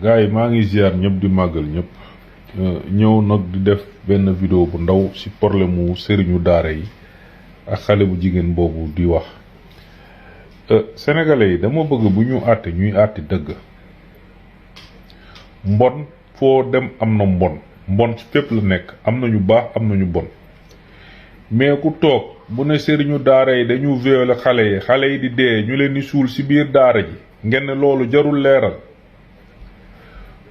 gars yi maa ngi ziar ñëpp di màggal ñëpp ñëw nag di def benn vidéo bu ndaw ci problème mu sëriñu daara yi ak xale bu jigéen boobu di wax sénégalais yi dama bëgg bu ñu àtte ñuy àtte dëgg. mbon foo dem am na mbon ci fépp la nekk am na ñu baax am na ñu bon mais ku toog bu ne sëriñu daara yi dañu violer xale yi di dee ñu leen di suul ci biir daara ji ngeen ne loolu jarul leeral.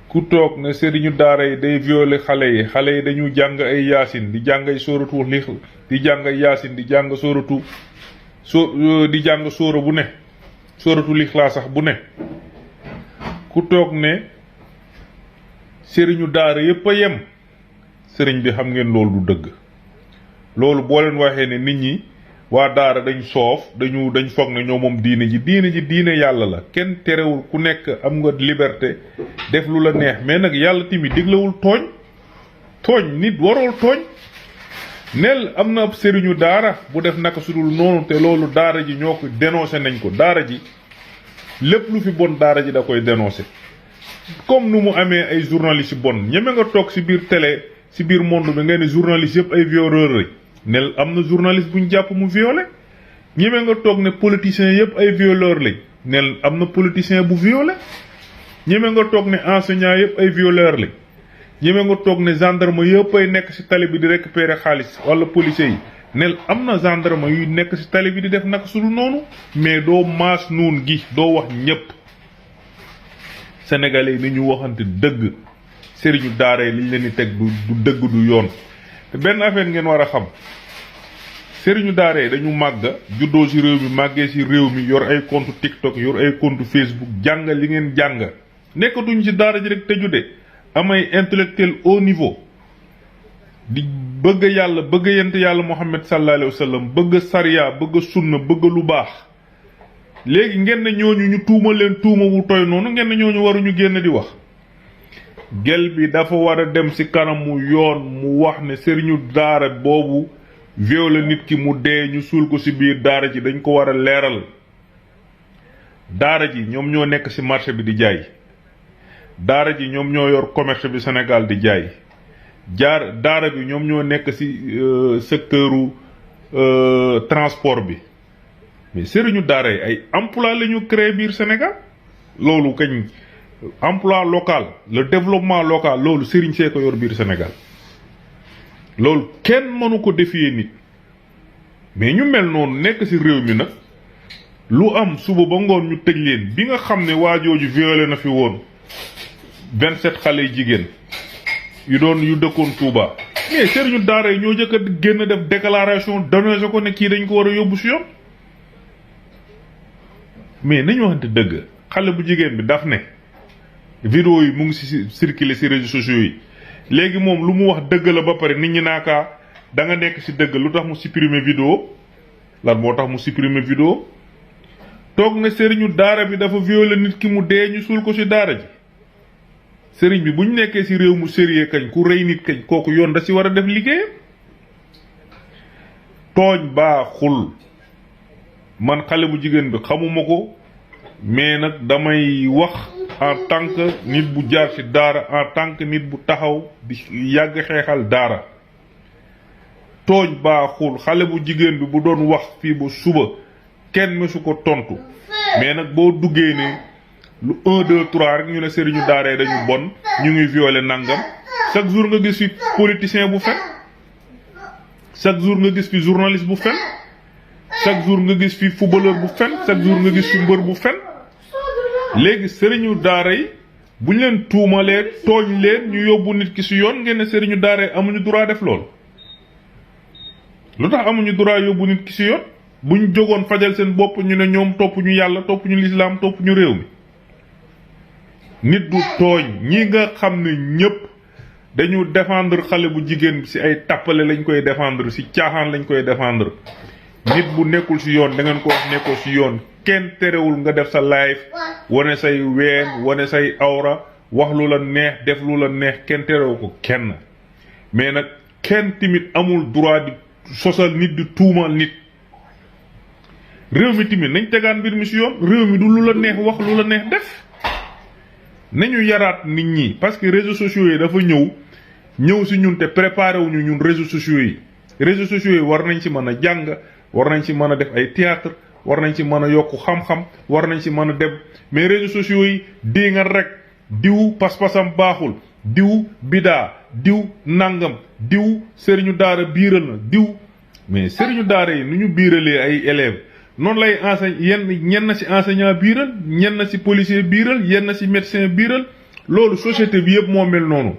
ku toog ne sëriñu daara yi day violer xale yi dañu jàng ay yaasin di jàng ay sóoratu lix di jàng ay yaasin di jàng di jàng sóora bu ne sóoratu lixlaas sax bu ne ku toog ne sëriñu daara yépp a yem sëriñ bi xam ngeen loolu du dëgg. loolu boo leen waxee ne nit ñi waa daara dañ soof dañ foog ne ñoo moom diine yàlla la kenn terewul ku nekk am nga liberté def lu la neex mais nag yàlla tamit diglewul tooñ nit warul tooñ. nel am na ab sëriñu daara bu def naka sudul noonu te loolu daara ji ñoo ko dénoncé nañ ko daara ji lépp lu fi bon daara ji da koy dénoncé comme nu mu amee ay journalistes bon ñeme nga toog ci biir télé ci biir monde bi nga ne journalistes yëpp ay violeurs lañ nel am na journaliste bu ñu jàpp mu violé ñeme nga toog ne politiciens yëpp ay violeurs lañ nel am na politicien bu violé ñeme nga toog ne enseignants yëpp ay violeurs lañ ñeme nga toog ne gendarme yëpp ay nekk ci tali bi di récupérer xaalis wala policiers yi nel am na gendarme yuy nekk ci tali bi di def naka sudul noonu mais doo maas nuun gi doo wax ñëpp. sénégalais yi ni ñu waxante dëgg sëriñu daara yi liñ leen di teg du dëgg du yoon te benn affaire ngeen war a xam sëriñu daara yi dañu màgg juddoo ci réew mi màggee ci réew mi yor ay compte TikTok yor ay compte Facebook jàng li ngeen jàng nekkatuñ ci daara ji rek tëju de amay intellectuel haut niveau di bëgg yàlla bëgg yent yàlla Muhammad sallallahu alayhi wa sallam bëgg sariya bëgg sunna bëgg lu baax. léegi ngeen ne ñooñu ñu tuuma leen tuuma wu toy noonu ngeen ne ñooñu waruñu génn di wax gel bi dafa war a dem ci kanamu yoon mu wax ne sëriñu daara boobu violé nit ki mu dee ñu suul ko ci biir daara ji dañ ko war a leeral. daara ji ñoom ñoo nekk ci marché bi di jaay daara ji ñoom ñoo yor commerce bi Sénégal di jaay daara bi ñoom ñoo nekk ci secteuru transport bi. mais sëriñu daara yi ay emploi la ñu créé biir Sénégal loolu kañ emploi local le développement local loolu sëriñ see ko yor biir Sénégal loolu kenn mënu ko défier nit mais ñu mel noonu nekk ci réew mi nag lu am suba ba ngoon ñu tëj leen bi nga xam ne waajooju violé na fi woon 27 xale yu jigéen yu dëkkoon Touba mais sëriñu daara yi ñoo jëkk a génn def déclaration dénoncé ko ne kii dañ ko war a yóbbu ci yoon. mais nañu waxante dëgg xale bu jigéen bi daf ne vidéo yi mu ngi ci circuler ci réseaux sociaux yi léegi moom lu mu wax dëgg la ba pare nit ñi naakaa da nga nekk ci dëgg lu tax mu supprimer vidéo lan moo tax mu supprimer vidéo toog ne sëriñu daara bi dafa violer nit ki mu dee ñu suul ko ci daara ji sëriñ bi bu ñu nekkee ci réew mu sérieux kañ ku rey nit kañ kooku yoon da ci war a def liggéeyam. tooñ baaxul. man xale bu jigéen bi xamuma ko mais nag damay wax en tant que nit bu jaar ci daara en tant que nit bu taxaw di yàgg xeexal daara tooñ baaxul xale bu jigéen bi bu doon wax fii ba suba kenn mësu ko tontu mais nag boo duggee ne lu 1 2 3 rek ñu ne sëriñu daara yi dañu bon ñu ngi violer nangam chaque jour nga gis fi politicien bu fen chaque jour nga gis fi journaliste bu fen chaque jour nga gis fi footballeur bu fen chaque jour nga gis fi mbër bu fen léegi sëriñu daara yi bu ñu leen tuumalee tooñ leen ñu yóbbu nit ki ci yoon ngeen ne sëriñu daara yi amuñu droit def loolu. lu tax amuñu droit yóbbu nit ki ci yoon bu ñu jógoon fajal seen bopp ñu ne ñoom topp ñu yàlla topp ñu lislaam topp ñu réew mi. nit du tooñ ñi nga xam ne ñépp dañu défendre xale bu jigéen bi ci ay tappale lañ koy défendre ci caaxaan lañ koy défendre. nit bu nekkul ci yoon da ngeen ko wax nekkoo ci yoon kenn terewul nga def sa live wane say ween wane say awra wax lu la neex def lu la neex kenn terewu ko kenn mais nag kenn tamit amul droit di sosal nit di tuumal nit réew mi tamit nañ tegaan mbir mi ci yoon réew mi du lu la neex wax lu la neex def nañu yaraat nit ñi parce que réseaux sociaux yi dafa ñëw si ñun te préparé wuñu ñun réseaux sociaux yi war nañ ci mën a jàng war nañ ci mën a def ay théâtre war nañ ci mën a yokku xam-xam war nañ ci mën a dem mais réseaux sociaux yi nga rek diw pas-pasam baaxul diw bidaa diw nangam diw sëriñu daara biiral na diw mais sëriñu daara yi nu ñu biiralee ay élèves noonu lay ñenn ci enseignant biiral ñenn ci policier biiral yenn ci médecin biiral loolu société bi yëpp moo mel noonu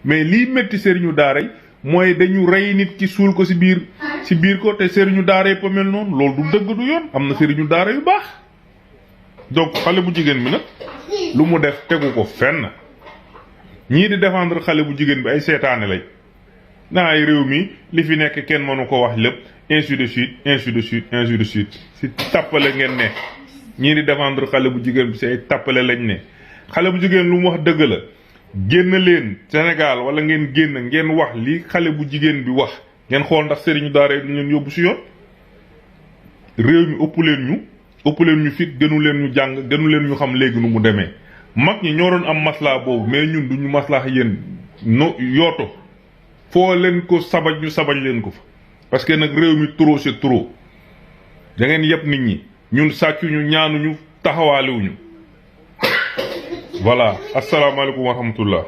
mais liy métti sëriñu daara yi mooy dañu rey nit ki suul ko ci biir ko te sëriñu daara yëpp a mel noonu loolu du dëgg du yoon am na sëriñu daara yu baax donc xale bu jigéen bi nag lu mu def tegu ko fenn ñii di défendre xale bu jigéen bi ay seetaane lañ naa ay réew mi li fi nekk kenn mënu ko wax lépp ainsi de suite si tappale ngeen ne ñii di défendre xale bu jigéen bi si ay tappale lañ ne xale bu jigéen lu mu wax dëgg la génn leen Sénégal wala ngeen wax li xale bu jigéen bi wax ngeen xool ndax sëriñu daara yi duñ leen yóbbu si yoon réew mi ëpp leen ñu fit gënu leen ñu jàng gënu leen ñu xam léegi nu mu demee mag ñi ñoo doon am maslaa boobu mais ñun duñu maslaa yéen yooto foo leen ko sabaj ñu sabaj leen ko fa parce que nag réew mi trop c'est trop da ngeen yëpp nit ñi ñun sàccuñu ñaanuñu taxawaaliwuñu voilà asalaamaaleykum wa rahmatullah